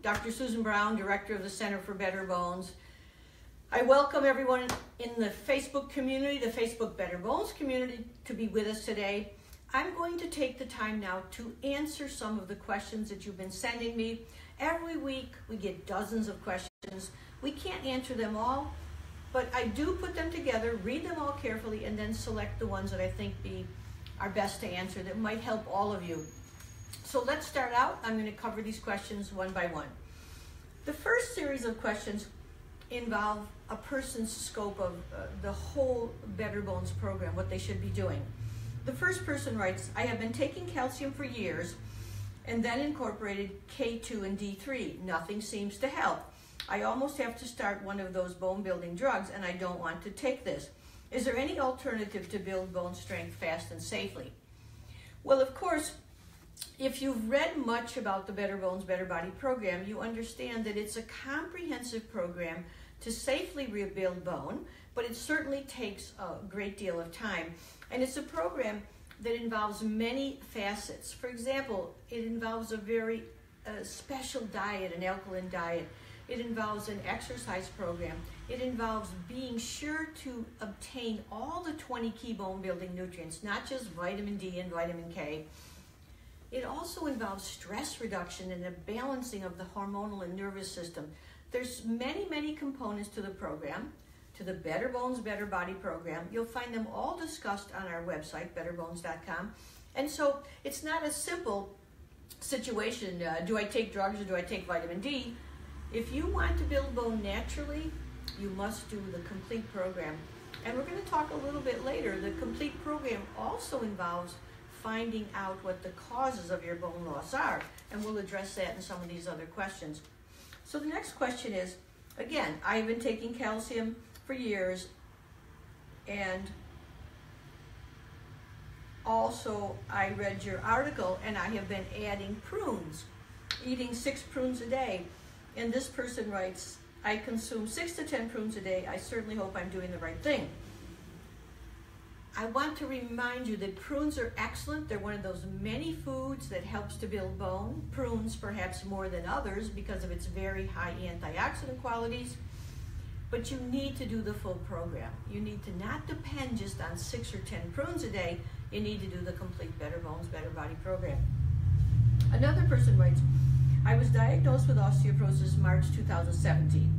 Dr. Susan Brown, Director of the Center for Better Bones. I welcome everyone in the Facebook community, the Facebook Better Bones community, to be with us today. I'm going to take the time now to answer some of the questions that you've been sending me. Every week we get dozens of questions. We can't answer them all, but I do put them together, read them all carefully, and then select the ones that I think are best to answer that might help all of you. So let's start out. I'm going to cover these questions one by one. The first series of questions involve a person's scope of the whole Better Bones program, what they should be doing. The first person writes, I have been taking calcium for years and then incorporated K2 and D3. Nothing seems to help. I almost have to start one of those bone building drugs and I don't want to take this. Is there any alternative to build bone strength fast and safely? Well, of course, if you've read much about the Better Bones, Better Body program, you understand that it's a comprehensive program to safely rebuild bone, but it certainly takes a great deal of time. And it's a program that involves many facets. For example, it involves a very special diet, an alkaline diet. It involves an exercise program. It involves being sure to obtain all the 20 key bone building nutrients, not just vitamin D and vitamin K. It also involves stress reduction and a balancing of the hormonal and nervous system. There's many, many components to the program, to the Better Bones, Better Body program. You'll find them all discussed on our website, betterbones.com. And so it's not a simple situation, do I take drugs or do I take vitamin D? If you want to build bone naturally, you must do the complete program. And we're going to talk a little bit later. The complete program also involves finding out what the causes of your bone loss are. And we'll address that in some of these other questions. So the next question is, again, I've been taking calcium for years, and also I read your article and I have been adding prunes, eating 6 prunes a day. And this person writes, I consume 6 to 10 prunes a day. I certainly hope I'm doing the right thing. I want to remind you that prunes are excellent. They're one of those many foods that helps to build bone. Prunes perhaps more than others because of its very high antioxidant qualities. But you need to do the full program. You need to not depend just on 6 or 10 prunes a day. You need to do the complete Better Bones, Better Body program. Another person writes, I was diagnosed with osteoporosis March 2017.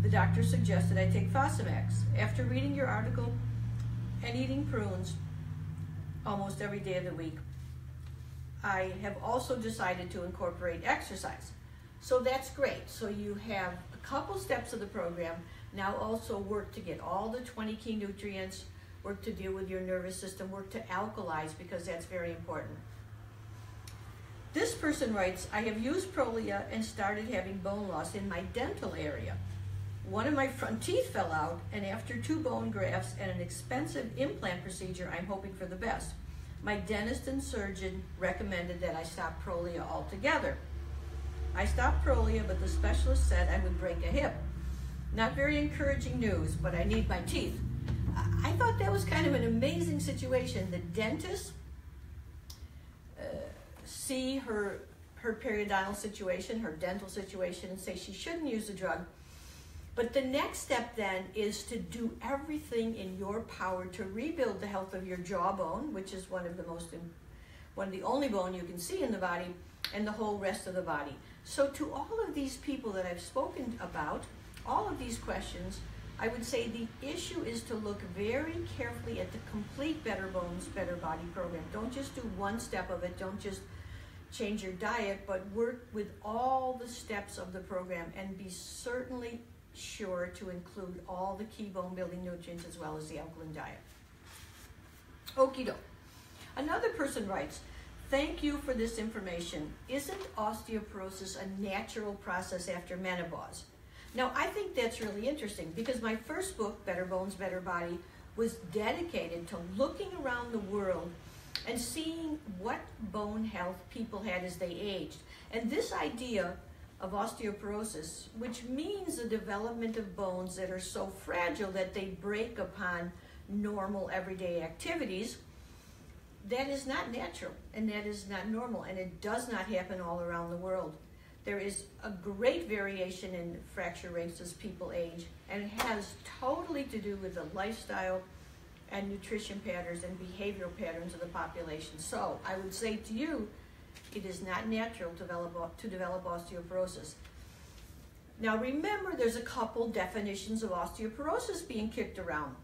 The doctor suggested I take Fosamax. After reading your article and eating prunes almost every day of the week, I have also decided to incorporate exercise. So that's great. So you have a couple steps of the program. Now also work to get all the 20 key nutrients, work to deal with your nervous system, work to alkalize because that's very important. This person writes, I have used Prolia and started having bone loss in my dental area. One of my front teeth fell out, and after 2 bone grafts and an expensive implant procedure, I'm hoping for the best. My dentist and surgeon recommended that I stop Prolia altogether. I stopped Prolia, but the specialist said I would break a hip. Not very encouraging news, but I need my teeth. I thought that was kind of an amazing situation. The dentist see her periodontal situation, her dental situation, and say she shouldn't use the drug. But the next step then is to do everything in your power to rebuild the health of your jawbone, which is one of the only bone you can see in the body, and the whole rest of the body. So to all of these people that I've spoken about, all of these questions, I would say the issue is to look very carefully at the complete Better Bones, Better Body program. Don't just do one step of it. Don't just change your diet, but work with all the steps of the program and be certainly sure to include all the key bone building nutrients as well as the alkaline diet. Okie doke. Another person writes, thank you for this information. Isn't osteoporosis a natural process after menopause? Now, I think that's really interesting because my first book, Better Bones, Better Body, was dedicated to looking around the world and seeing what bone health people had as they aged. And this idea of osteoporosis, which means the development of bones that are so fragile that they break upon normal everyday activities, that is not natural and that is not normal, and it does not happen all around the world. There is a great variation in fracture rates as people age, and it has totally to do with the lifestyle and nutrition patterns and behavioral patterns of the population. So I would say to you, it is not natural to develop osteoporosis. Now remember, there's a couple definitions of osteoporosis being kicked around.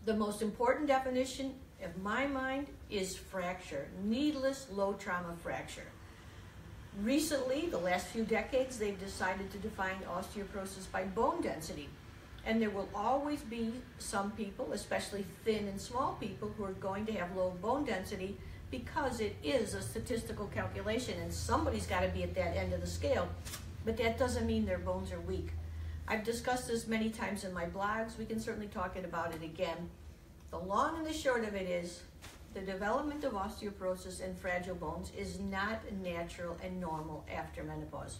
The most important definition, in my mind, is fracture, needless low trauma fracture. Recently, the last few decades, they've decided to define osteoporosis by bone density. And there will always be some people, especially thin and small people, who are going to have low bone density because it is a statistical calculation and somebody's got to be at that end of the scale. But that doesn't mean their bones are weak. I've discussed this many times in my blogs. We can certainly talk about it again. The long and the short of it is, the development of osteoporosis and fragile bones is not natural and normal after menopause.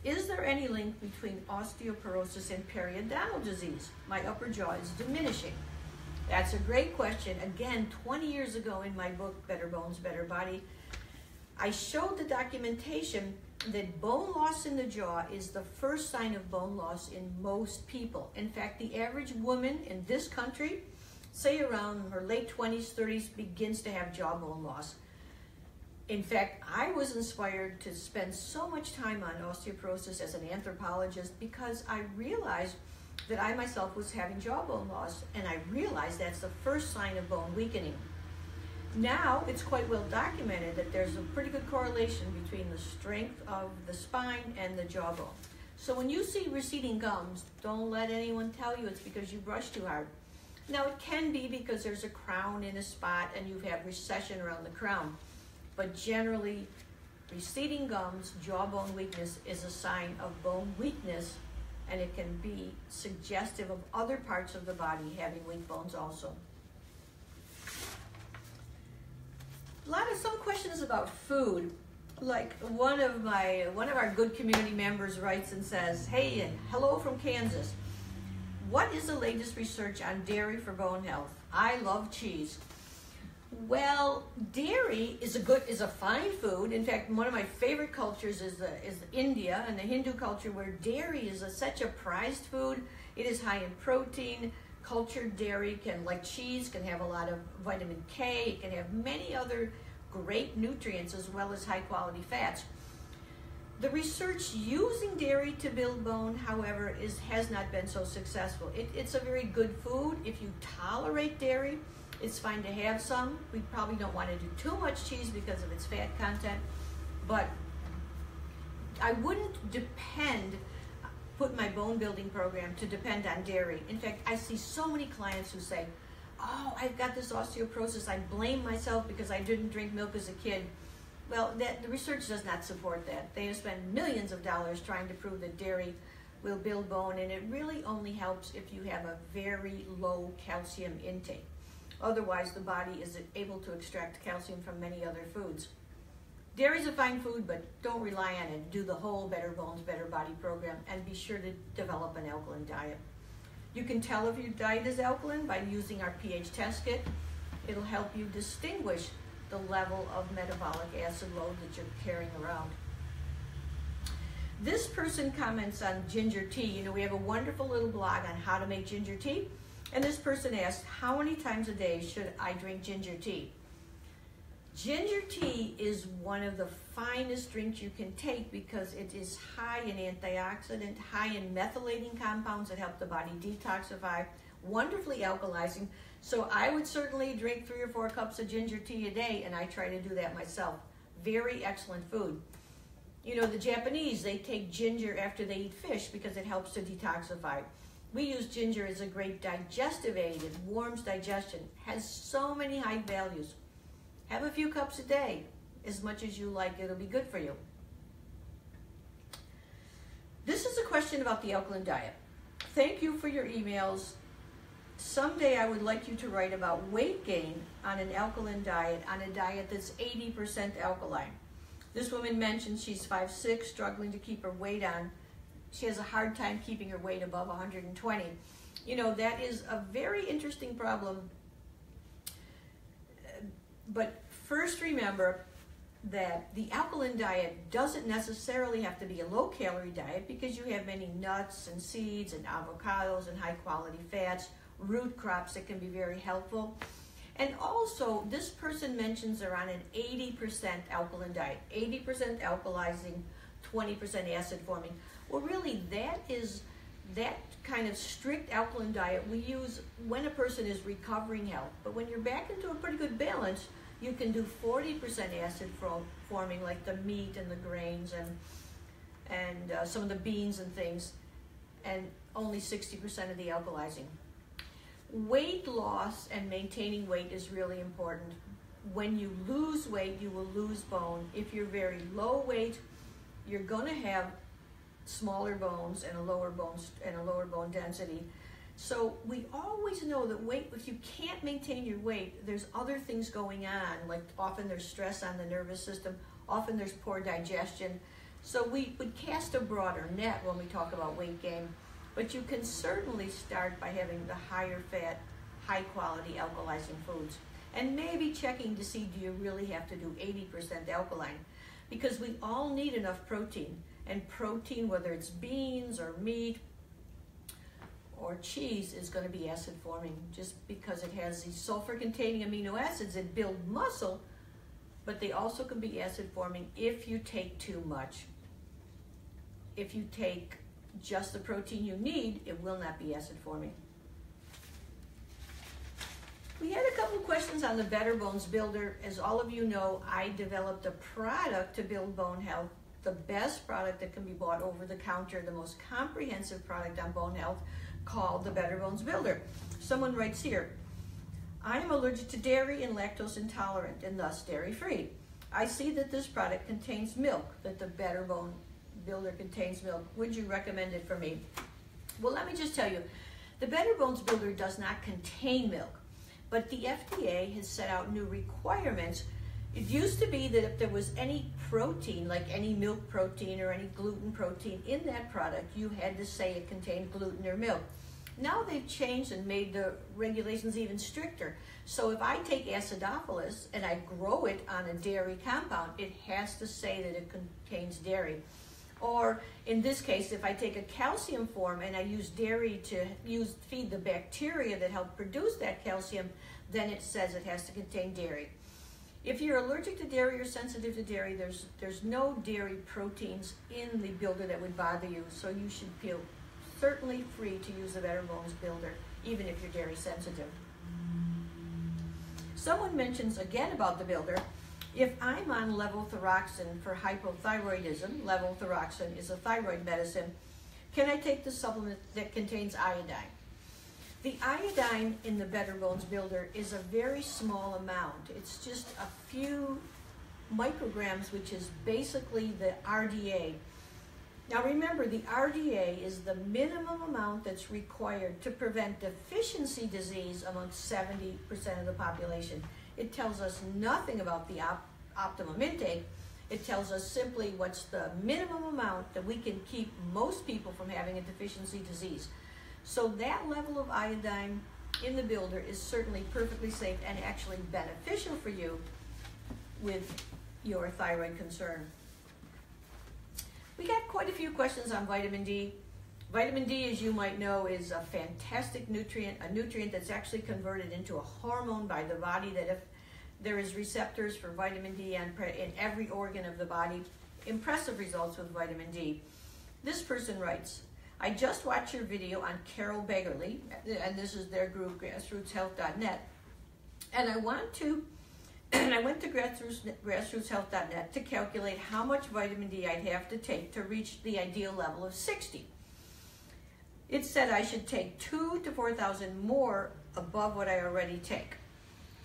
Is there any link between osteoporosis and periodontal disease? My upper jaw is diminishing. That's a great question. Again, 20 years ago in my book, Better Bones, Better Body, I showed the documentation that bone loss in the jaw is the first sign of bone loss in most people. In fact, the average woman in this country, say around her late 20s, 30s, begins to have jawbone loss. In fact, I was inspired to spend so much time on osteoporosis as an anthropologist because I realized that I myself was having jawbone loss, and I realized that's the first sign of bone weakening. Now, it's quite well documented that there's a pretty good correlation between the strength of the spine and the jawbone. So when you see receding gums, don't let anyone tell you it's because you brush too hard. Now, it can be because there's a crown in a spot and you have recession around the crown. But generally, receding gums, jawbone weakness is a sign of bone weakness, and it can be suggestive of other parts of the body having weak bones also. Some questions about food. Like one of our good community members writes and says, "Hey, and hello from Kansas. What is the latest research on dairy for bone health? I love cheese." Well, dairy is a fine food. In fact, one of my favorite cultures is India and the Hindu culture, where dairy is such a prized food. It is high in protein. Cultured dairy like cheese, can have a lot of vitamin K. It can have many other great nutrients as well as high quality fats. The research using dairy to build bone, however, has not been so successful. It's a very good food. If you tolerate dairy, it's fine to have some. We probably don't want to do too much cheese because of its fat content, but I wouldn't put my bone building program to depend on dairy. In fact, I see so many clients who say, "Oh, I've got this osteoporosis. I blame myself because I didn't drink milk as a kid." Well, the research does not support that. They have spent millions of dollars trying to prove that dairy will build bone, and it really only helps if you have a very low calcium intake. Otherwise, the body is able to extract calcium from many other foods. Dairy is a fine food, but don't rely on it. Do the whole Better Bones, Better Body program, and be sure to develop an alkaline diet. You can tell if your diet is alkaline by using our pH test kit. It'll help you distinguish the level of metabolic acid load that you're carrying around. This person comments on ginger tea. We have a wonderful little blog on how to make ginger tea. And this person asked, how many times a day should I drink ginger tea? Ginger tea is one of the finest drinks you can take because it is high in antioxidant, high in methylating compounds that help the body detoxify, wonderfully alkalizing. So I would certainly drink 3 or 4 cups of ginger tea a day, and I try to do that myself. Very excellent food. The Japanese, they take ginger after they eat fish because it helps to detoxify. We use ginger as a great digestive aid. It warms digestion, has so many high values. Have a few cups a day, as much as you like. It'll be good for you. This is a question about the alkaline diet. Thank you for your emails. Someday I would like you to write about weight gain on an alkaline diet, on a diet that's 80% alkaline. This woman mentioned she's 5'6", struggling to keep her weight on. She has a hard time keeping her weight above 120. That is a very interesting problem. But first remember, that the alkaline diet doesn't necessarily have to be a low-calorie diet, because you have many nuts and seeds and avocados and high-quality fats, root crops that can be very helpful. And also, this person mentions they're on an 80% alkaline diet, 80% alkalizing, 20% acid forming. Well, really, that kind of strict alkaline diet we use when a person is recovering health. But when you're back into a pretty good balance, you can do 40% acid forming, like the meat and the grains and some of the beans and things, and only 60% of the alkalizing. Weight loss and maintaining weight is really important. When you lose weight, you will lose bone. If you're very low weight, you're going to have smaller bones and a lower bone density. So we always know that weight, if you can't maintain your weight, there's other things going on, like often there's stress on the nervous system, often there's poor digestion. So we would cast a broader net when we talk about weight gain, but you can certainly start by having the higher fat, high quality alkalizing foods. And maybe checking to see, do you really have to do 80% alkaline? Because we all need enough protein. And protein, whether it's beans or meat or cheese, is going to be acid forming, just because it has these sulfur containing amino acids that build muscle, but they also can be acid forming if you take too much. If you take just the protein you need, it will not be acid forming. We had a couple questions on the Better Bones Builder. As all of you know, I developed a product to build bone health, the best product that can be bought over the counter, the most comprehensive product on bone health, called the Better Bones Builder. Someone writes here, I am allergic to dairy and lactose intolerant, and thus dairy-free. I see that this product contains milk, that the Better Bone Builder contains milk. Would you recommend it for me? Well, let me just tell you, the Better Bones Builder does not contain milk, but the FDA has set out new requirements. It used to be that if there was any protein, like any milk protein or any gluten protein in that product, you had to say it contained gluten or milk. Now they've changed and made the regulations even stricter. So if I take acidophilus and I grow it on a dairy compound, it has to say that it contains dairy. Or in this case, if I take a calcium form and I use dairy to feed the bacteria that help produce that calcium, then it says it has to contain dairy. If you're allergic to dairy or sensitive to dairy, there's no dairy proteins in the builder that would bother you, so you should feel certainly free to use the Better Bones Builder, even if you're dairy sensitive. Someone mentions again about the builder. If I'm on levothyroxine for hypothyroidism, levothyroxine is a thyroid medicine, can I take the supplement that contains iodine? The iodine in the Better Bones Builder is a very small amount. It's just a few micrograms, which is basically the RDA. Now remember, the RDA is the minimum amount that's required to prevent deficiency disease among 70% of the population. It tells us nothing about the optimum intake. It tells us simply what's the minimum amount that we can keep most people from having a deficiency disease. So that level of iodine in the builder is certainly perfectly safe and actually beneficial for you with your thyroid concern. We got quite a few questions on vitamin D. Vitamin D, as you might know, is a fantastic nutrient, a nutrient that's actually converted into a hormone by the body, that if there is receptors for vitamin D in every organ of the body. Impressive results with vitamin D. This person writes, I just watched your video on Carol Beggerly, and this is their group, grassrootshealth.net, and I went to grassrootshealth.net to calculate how much vitamin D I'd have to take to reach the ideal level of 60. It said I should take 2,000 to 4,000 more above what I already take.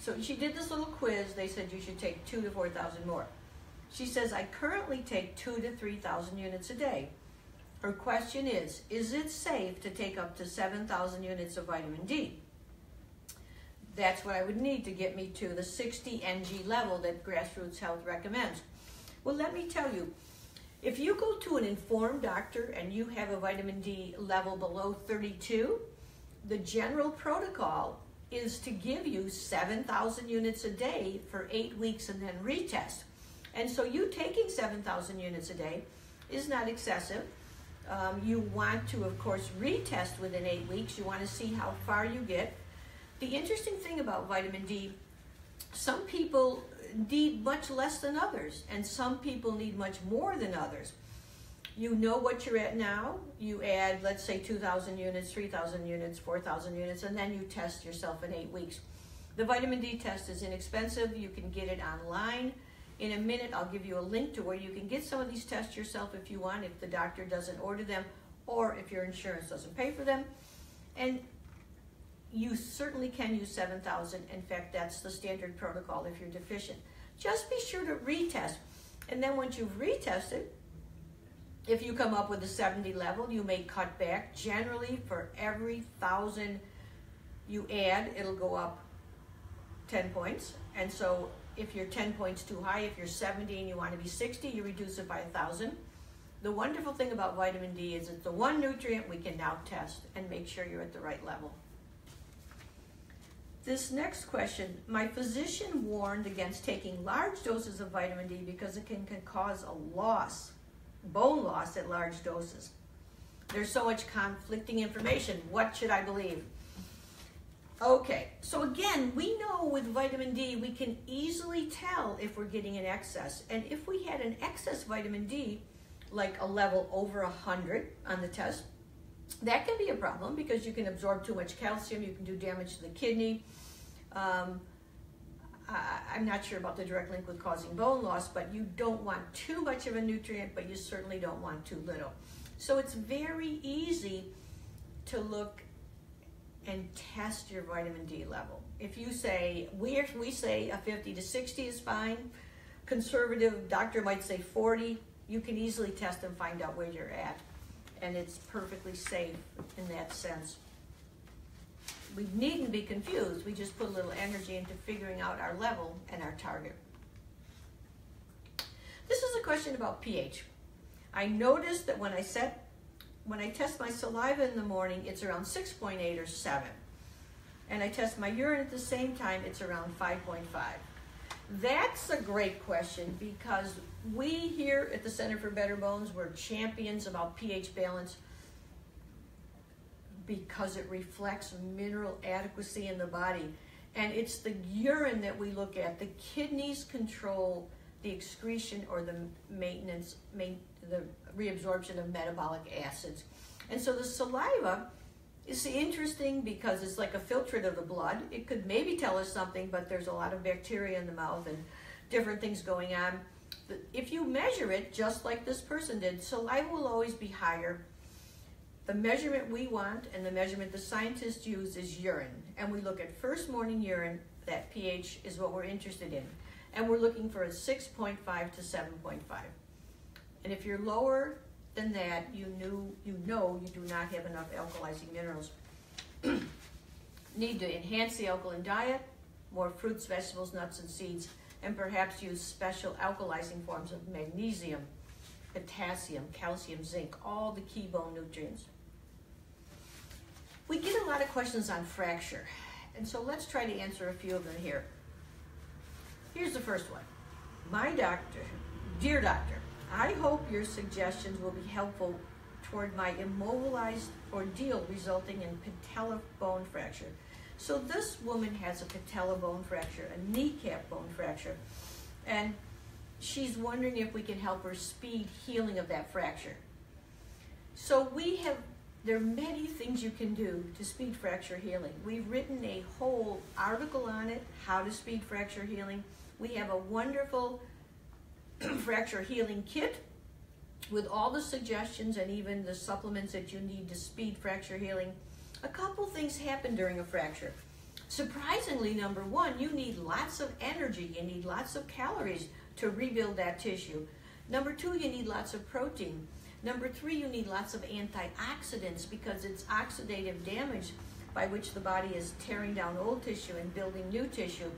So she did this little quiz. They said you should take 2,000 to 4,000 more. She says, I currently take 2,000 to 3,000 units a day. Her question is it safe to take up to 7,000 units of vitamin D? That's what I would need to get me to the 60 ng level that Grassroots Health recommends. Well, let me tell you, if you go to an informed doctor and you have a vitamin D level below 32, the general protocol is to give you 7,000 units a day for 8 weeks and then retest. And so you taking 7,000 units a day is not excessive. You want to, of course, retest within 8 weeks. You want to see how far you get. The interesting thing about vitamin D, some people need much less than others, and some people need much more than others. You know what you're at now. You add, let's say, 2,000 units, 3,000 units, 4,000 units, and then you test yourself in 8 weeks. The vitamin D test is inexpensive. You can get it online. In a minute, I'll give you a link to where you can get some of these tests yourself if you want, if the doctor doesn't order them, or if your insurance doesn't pay for them. And you certainly can use 7,000. In fact, that's the standard protocol if you're deficient. Just be sure to retest. And then once you've retested, if you come up with a 70 level, you may cut back. Generally, for every 1,000 you add, it'll go up 10 points. And so if you're 10 points too high, if you're 70 and you want to be 60, you reduce it by 1,000. The wonderful thing about vitamin D is it's the one nutrient we can now test and make sure you're at the right level. This next question, my physician warned against taking large doses of vitamin D because it can cause a loss, bone loss at large doses. There's so much conflicting information. What should I believe? Okay, so again, we know with vitamin D, we can easily tell if we're getting an excess. And if we had an excess vitamin D, like a level over 100 on the test, that can be a problem because you can absorb too much calcium, you can do damage to the kidney. I'm not sure about the direct link with causing bone loss, but you don't want too much of a nutrient, but you certainly don't want too little. So it's very easy to look and test your vitamin D level. If you say, we say a 50 to 60 is fine, conservative doctor might say 40, you can easily test and find out where you're at. And it's perfectly safe in that sense. We needn't be confused. We just put a little energy into figuring out our level and our target. This is a question about pH. I noticed that when I test my saliva in the morning, it's around 6.8 or 7. And I test my urine at the same time, it's around 5.5. That's a great question because we here at the Center for Better Bones, we're champions about pH balance because it reflects mineral adequacy in the body. And it's the urine that we look at. The kidneys control the excretion or the maintenance, the reabsorption of metabolic acids. And so the saliva is interesting because it's like a filtrate of the blood. It could maybe tell us something, but there's a lot of bacteria in the mouth and different things going on. But if you measure it, just like this person did, saliva will always be higher. The measurement we want and the measurement the scientists use is urine. And we look at first morning urine, that pH is what we're interested in. And we're looking for a 6.5 to 7.5. And if you're lower than that, you know you do not have enough alkalizing minerals. Need to enhance the alkaline diet, more fruits, vegetables, nuts, and seeds, and perhaps use special alkalizing forms of magnesium, potassium, calcium, zinc, all the key bone nutrients. We get a lot of questions on fracture, and so let's try to answer a few of them here. Here's the first one. My doctor, dear doctor, I hope your suggestions will be helpful toward my immobilized ordeal resulting in patella bone fracture. So this woman has a patella bone fracture, a kneecap bone fracture, and she's wondering if we can help her speed healing of that fracture. So there are many things you can do to speed fracture healing. We've written a whole article on it, how to speed fracture healing. We have a wonderful fracture healing kit with all the suggestions and even the supplements that you need to speed fracture healing. A couple things happen during a fracture. Surprisingly, number one, you need lots of energy. You need lots of calories to rebuild that tissue. Number two, you need lots of protein. Number three, you need lots of antioxidants because it's oxidative damage by which the body is tearing down old tissue and building new tissue.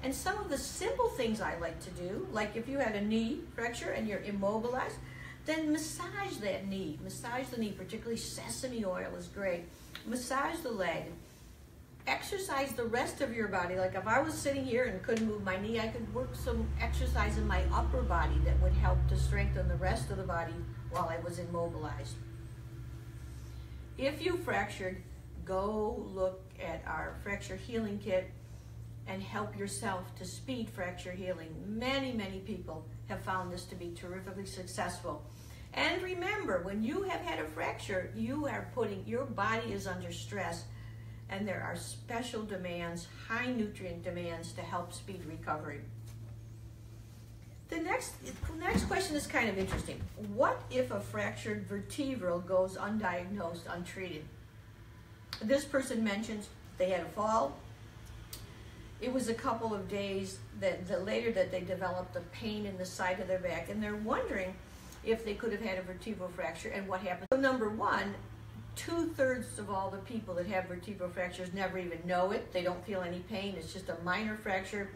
And some of the simple things I like to do, like if you had a knee fracture and you're immobilized, then massage that knee. Massage the knee, particularly sesame oil is great. Massage the leg. exercise the rest of your body. Like if I was sitting here and couldn't move my knee, I could work some exercise in my upper body that would help to strengthen the rest of the body while I was immobilized. If you fractured, go look at our fracture healing kit and help yourself to speed fracture healing. Many, many people have found this to be terrifically successful. And remember, when you have had a fracture, your body is under stress, and there are special demands, high nutrient demands to help speed recovery. The next question is kind of interesting. What if a fractured vertebral goes undiagnosed, untreated? This person mentions they had a fall. It was a couple of days later that they developed a pain in the side of their back, and they're wondering if they could have had a vertebral fracture and what happened. So number one, 2/3 of all the people that have vertebral fractures never even know it. They don't feel any pain. It's just a minor fracture.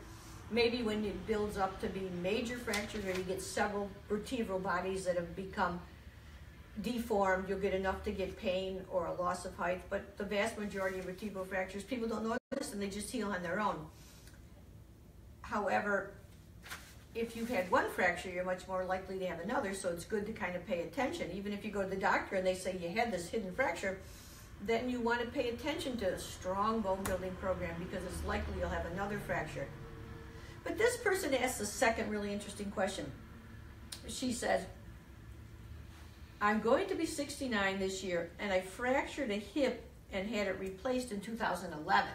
Maybe when it builds up to be major fractures, or you get several vertebral bodies that have become deformed, you'll get enough to get pain or a loss of height. But the vast majority of vertebral fractures, people don't notice and they just heal on their own. However, if you've had one fracture, you're much more likely to have another, so it's good to kind of pay attention. Even if you go to the doctor and they say you had this hidden fracture, then you want to pay attention to a strong bone building program, because it's likely you'll have another fracture. But this person asks a second really interesting question. She says, I'm going to be 69 this year, and I fractured a hip and had it replaced in 2011.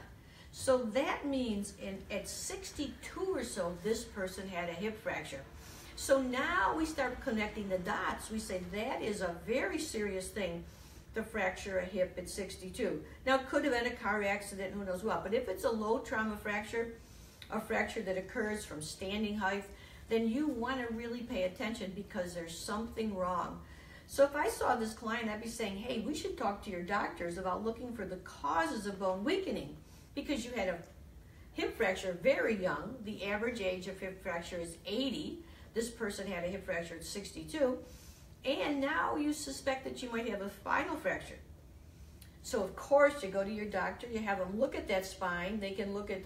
So that means at 62 or so, this person had a hip fracture. So now we start connecting the dots. We say that is a very serious thing to fracture a hip at 62. Now, it could have been a car accident, who knows what, but if it's a low trauma fracture, a fracture that occurs from standing height, then you want to really pay attention, because there's something wrong. So if I saw this client, I'd be saying, hey, we should talk to your doctors about looking for the causes of bone weakening, because you had a hip fracture very young. The average age of hip fracture is 80. This person had a hip fracture at 62. And now you suspect that you might have a spinal fracture. So of course you go to your doctor, you have them look at that spine. They can look at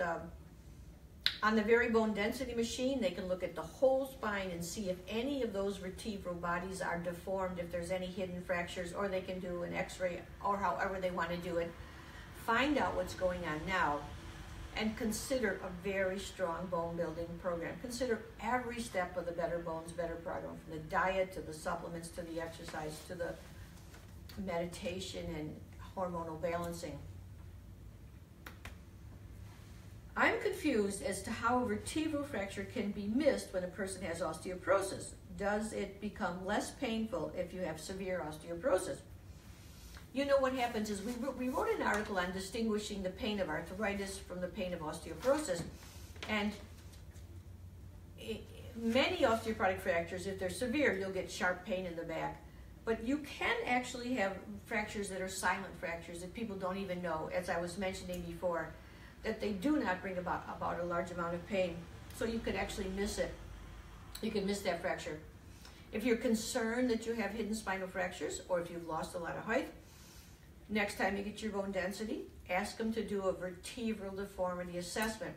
on the very bone density machine, they can look at the whole spine and see if any of those vertebral bodies are deformed, if there's any hidden fractures, or they can do an x-ray, or however they want to do it. Find out what's going on now, and consider a very strong bone building program. Consider every step of the Better Bones, Better program, from the diet to the supplements to the exercise to the meditation and hormonal balancing. I'm confused as to how a vertebral fracture can be missed when a person has osteoporosis. Does it become less painful if you have severe osteoporosis? You know what happens is we wrote an article on distinguishing the pain of arthritis from the pain of osteoporosis. And many osteoporotic fractures, if they're severe, you'll get sharp pain in the back. But you can actually have fractures that are silent fractures that people don't even know, as I was mentioning before, that they do not bring about a large amount of pain. So you could actually miss it. You could miss that fracture. If you're concerned that you have hidden spinal fractures, or if you've lost a lot of height, next time you get your bone density, ask them to do a vertebral deformity assessment.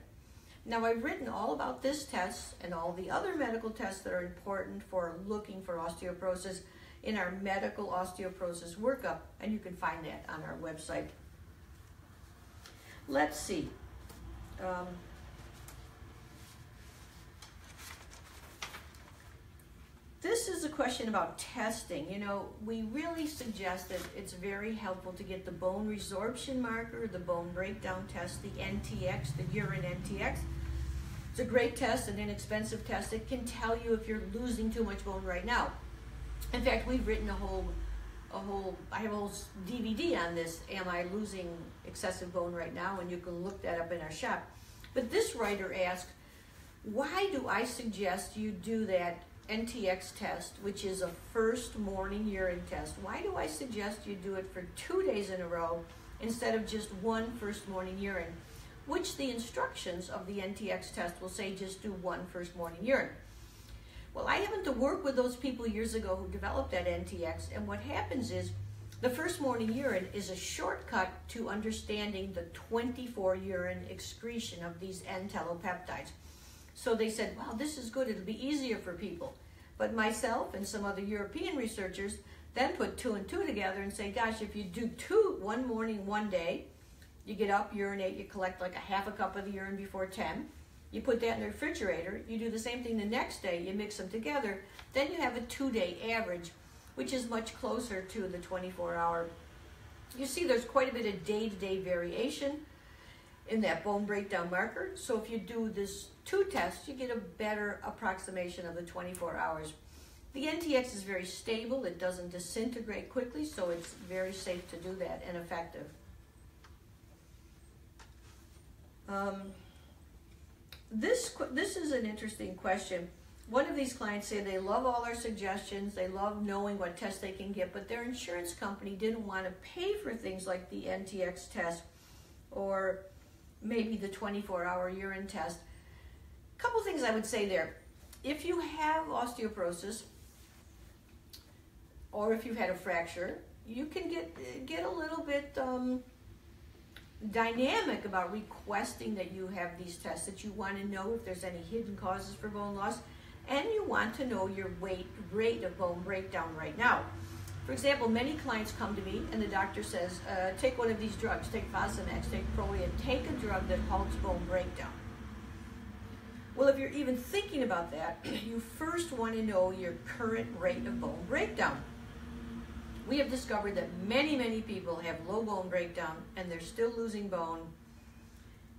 Now, I've written all about this test and all the other medical tests that are important for looking for osteoporosis in our medical osteoporosis workup, and you can find that on our website. Let's see. This is a question about testing. You know, we really suggest that it's very helpful to get the bone resorption marker, the bone breakdown test, the NTX, the urine NTX. It's a great test, an inexpensive test. It can tell you if you're losing too much bone right now. In fact, we've written I have a whole DVD on this, Am I Losing Excessive Bone Right Now? And you can look that up in our shop. But this writer asked, why do I suggest you do that NTX test, which is a first morning urine test? Why do I suggest you do it for 2 days in a row instead of just one first morning urine? Which the instructions of the NTX test will say just do one first morning urine. Well, I happened to work with those people years ago who developed that NTX, and what happens is The first morning urine is a shortcut to understanding the 24 urine excretion of these entellopeptides. So they said, wow, this is good, it'll be easier for people. But myself and some other European researchers then put 2 and 2 together and say, gosh, if you do 2 one morning, one day, you get up, urinate, you collect like a half a cup of the urine before 10, you put that in the refrigerator, you do the same thing the next day, you mix them together, then you have a 2-day average, which is much closer to the 24-hour. You see there's quite a bit of day-to-day variation in that bone breakdown marker. So if you do this 2 tests, you get a better approximation of the 24 hours. The NTX is very stable. It doesn't disintegrate quickly, so it's very safe to do that and effective. This is an interesting question. One of these clients said they love all our suggestions, they love knowing what tests they can get, but their insurance company didn't want to pay for things like the NTX test or maybe the 24-hour urine test. A couple things I would say there. If you have osteoporosis or if you've had a fracture, you can get a little bit dynamic about requesting that you have these tests, that you want to know if there's any hidden causes for bone loss, and you want to know your rate of bone breakdown right now. For example, many clients come to me and the doctor says, take one of these drugs, take Fosamax, take Prolia, take a drug that halts bone breakdown. Well, if you're even thinking about that, you first want to know your current rate of bone breakdown. We have discovered that many, many people have low bone breakdown and they're still losing bone,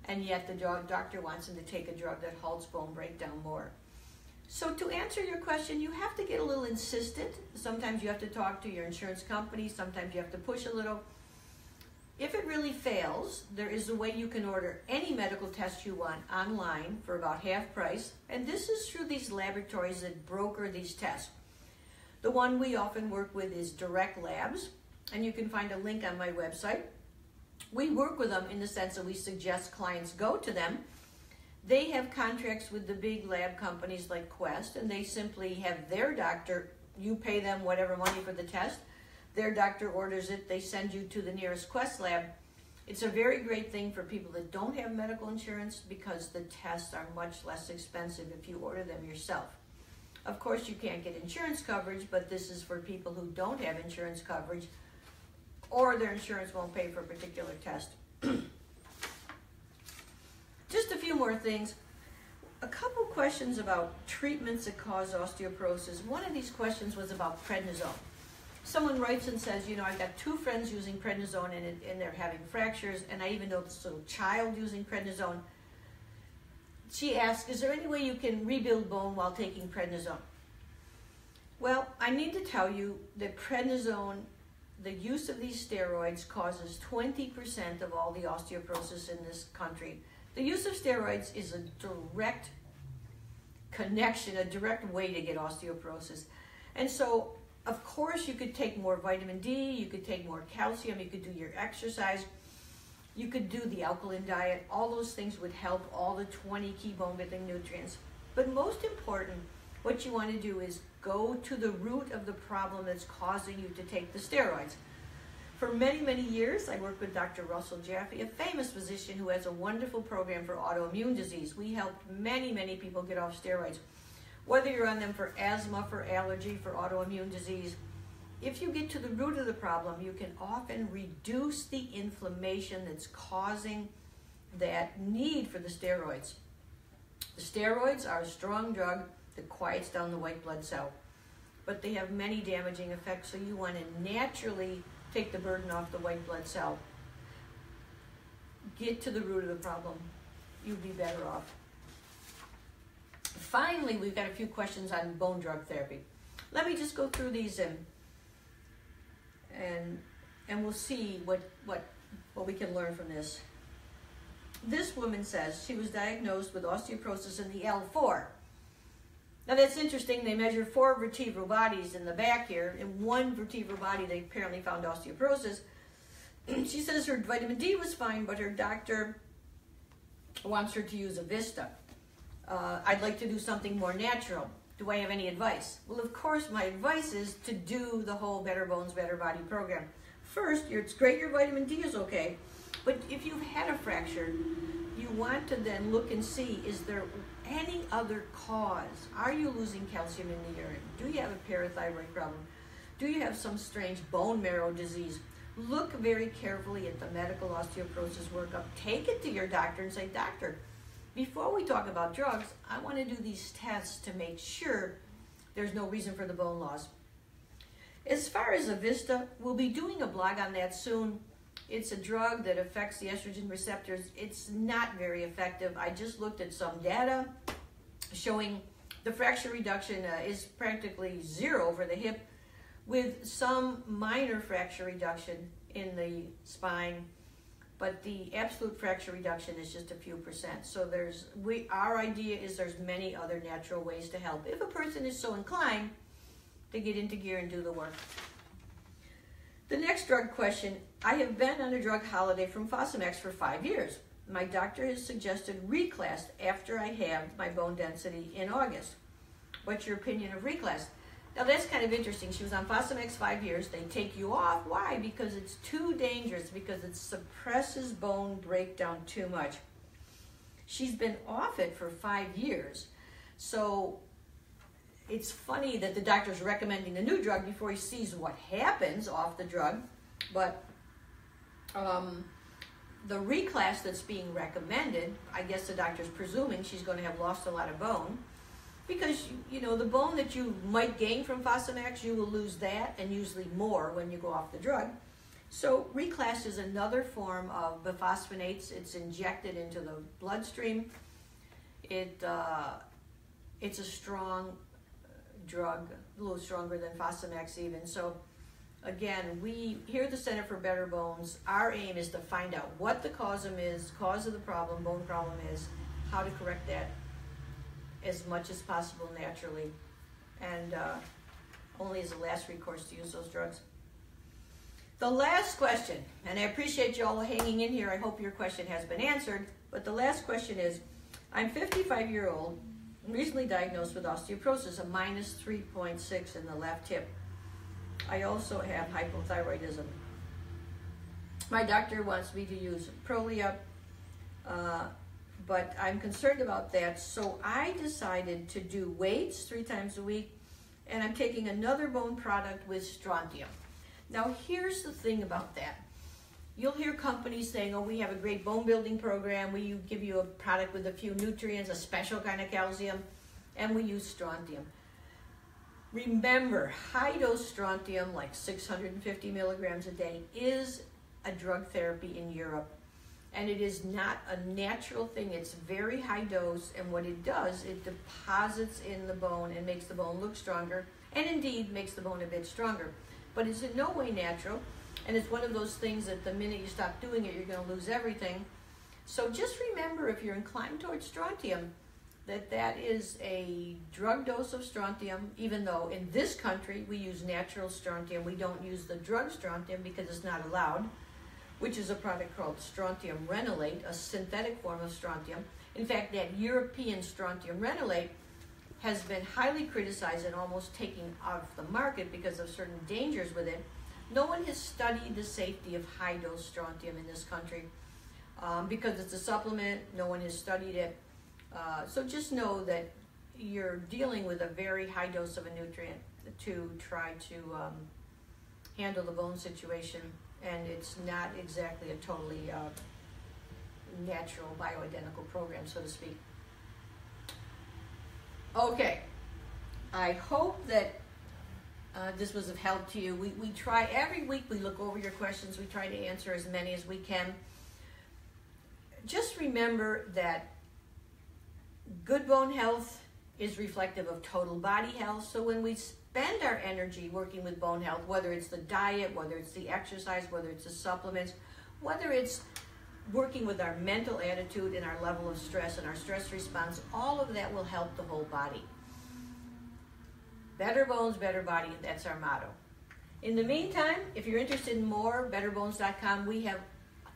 and yet the doctor wants them to take a drug that halts bone breakdown more. So to answer your question, you have to get a little insistent. Sometimes you have to talk to your insurance company. Sometimes you have to push a little. If it really fails, there is a way you can order any medical test you want online for about half price. And this is through these laboratories that broker these tests. The one we often work with is Direct Labs, and you can find a link on my website. We work with them in the sense that we suggest clients go to them. They have contracts with the big lab companies like Quest, and they simply have their doctor, you pay them whatever money for the test, their doctor orders it, they send you to the nearest Quest lab. It's a very great thing for people that don't have medical insurance because the tests are much less expensive if you order them yourself. Of course, you can't get insurance coverage, but this is for people who don't have insurance coverage or their insurance won't pay for a particular test. Just a few more things. A couple questions about treatments that cause osteoporosis. One of these questions was about prednisone. Someone writes and says, you know, I've got 2 friends using prednisone and they're having fractures, and I even know this little child using prednisone. She asked, is there any way you can rebuild bone while taking prednisone? Well, I need to tell you that prednisone, the use of these steroids, causes 20% of all the osteoporosis in this country. The use of steroids is a direct connection, a direct way to get osteoporosis. And so, of course, you could take more vitamin D, you could take more calcium, you could do your exercise, you could do the alkaline diet. All those things would help all the 20 key bone-building nutrients. But most important, what you want to do is go to the root of the problem that's causing you to take the steroids. For many, many years, I worked with Dr. Russell Jaffe, a famous physician who has a wonderful program for autoimmune disease. We helped many, many people get off steroids. Whether you're on them for asthma, for allergy, for autoimmune disease, if you get to the root of the problem, you can often reduce the inflammation that's causing that need for the steroids. The steroids are a strong drug that quiets down the white blood cell, but they have many damaging effects, so you want to naturally take the burden off the white blood cell. Get to the root of the problem. You'll be better off. Finally, we've got a few questions on bone drug therapy. Let me just go through these and we'll see what we can learn from this. This woman says she was diagnosed with osteoporosis in the L4. Now that's interesting. They measured 4 vertebral bodies in the back here. In one vertebral body, they apparently found osteoporosis. She says her vitamin D was fine, but her doctor wants her to use a Vista. I'd like to do something more natural. Do I have any advice? Well, of course, my advice is to do the whole Better Bones, Better Body program. first, it's great your vitamin D is okay, but if you've had a fracture, you want to then look and see, is there any other cause? Are you losing calcium in the urine? Do you have a parathyroid problem? Do you have some strange bone marrow disease? Look very carefully at the medical osteoporosis workup. Take it to your doctor and say, doctor, before we talk about drugs, I want to do these tests to make sure there's no reason for the bone loss. As far as Avista, we'll be doing a blog on that soon. It's a drug that affects the estrogen receptors. It's not very effective. I just looked at some data showing the fracture reduction is practically zero for the hip, with some minor fracture reduction in the spine, but the absolute fracture reduction is just a few percent. So our idea is there's many other natural ways to help if a person is so inclined to get into gear and do the work. The next drug question, I have been on a drug holiday from Fosamax for 5 years. My doctor has suggested reclast after I halved my bone density in August. What's your opinion of reclast? Now that's kind of interesting. She was on Fosamax 5 years. They take you off. Why? Because it's too dangerous, because it suppresses bone breakdown too much. She's been off it for 5 years. So it's funny that the doctor's recommending a new drug before he sees what happens off the drug. But the reclast that's being recommended, I guess the doctor's presuming she's going to have lost a lot of bone. Because, you know, the bone that you might gain from Fosamax, you will lose that, and usually more when you go off the drug. So reclast is another form of bisphosphonates. It's injected into the bloodstream. It's a strong drug, a little stronger than Fosamax even. So again, we here at the Center for Better Bones, our aim is to find out what the cause of the problem, bone problem is, how to correct that as much as possible naturally, and only as a last recourse to use those drugs. The last question, and I appreciate you all hanging in here. I hope your question has been answered, but the last question is, I'm 55-year-old, recently diagnosed with osteoporosis, a minus 3.6 in the left hip. I also have hypothyroidism. My doctor wants me to use Prolia, but I'm concerned about that, so I decided to do weights 3 times a week, and I'm taking another bone product with strontium. Now, here's the thing about that. You'll hear companies saying, oh, we have a great bone building program, we give you a product with a few nutrients, a special kind of calcium, and we use strontium. Remember, high-dose strontium, like 650 milligrams a day, is a drug therapy in Europe. And it is not a natural thing. It's very high dose, and what it does, it deposits in the bone and makes the bone look stronger, and indeed makes the bone a bit stronger. But it's in no way natural, and it's one of those things that the minute you stop doing it, you're going to lose everything. So just remember, if you're inclined towards strontium, that is a drug dose of strontium, even though in this country we use natural strontium. We don't use the drug strontium because it's not allowed, which is a product called strontium renylate, a synthetic form of strontium. In fact, that European strontium renylate has been highly criticized and almost taken off the market because of certain dangers with it. No one has studied the safety of high-dose strontium in this country because it's a supplement. No one has studied it. So just know that you're dealing with a very high dose of a nutrient to try to handle the bone situation, and it's not exactly a totally natural bioidentical program, so to speak. Okay, I hope that this was of help to you. We try every week, we look over your questions, we try to answer as many as we can. Just remember that good bone health is reflective of total body health. So when we spend our energy working with bone health, whether it's the diet, whether it's the exercise, whether it's the supplements, whether it's working with our mental attitude and our level of stress and our stress response, all of that will help the whole body. Better bones, better body, that's our motto. In the meantime, if you're interested in more, betterbones.com, we have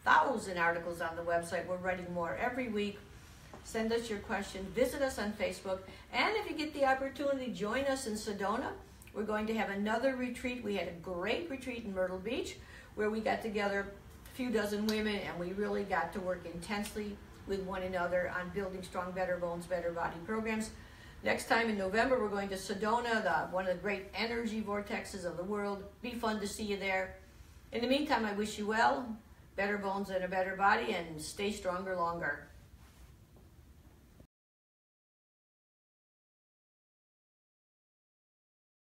1,000 articles on the website. We're writing more every week. Send us your questions, visit us on Facebook, and if you get the opportunity, join us in Sedona. We're going to have another retreat. We had a great retreat in Myrtle Beach. where we got together a few dozen women and we really got to work intensely with one another on building strong, better bones, better body programs. Next time in November, we're going to Sedona, one of the great energy vortexes of the world. Be fun to see you there. In the meantime, I wish you well, better bones and a better body, and stay stronger longer.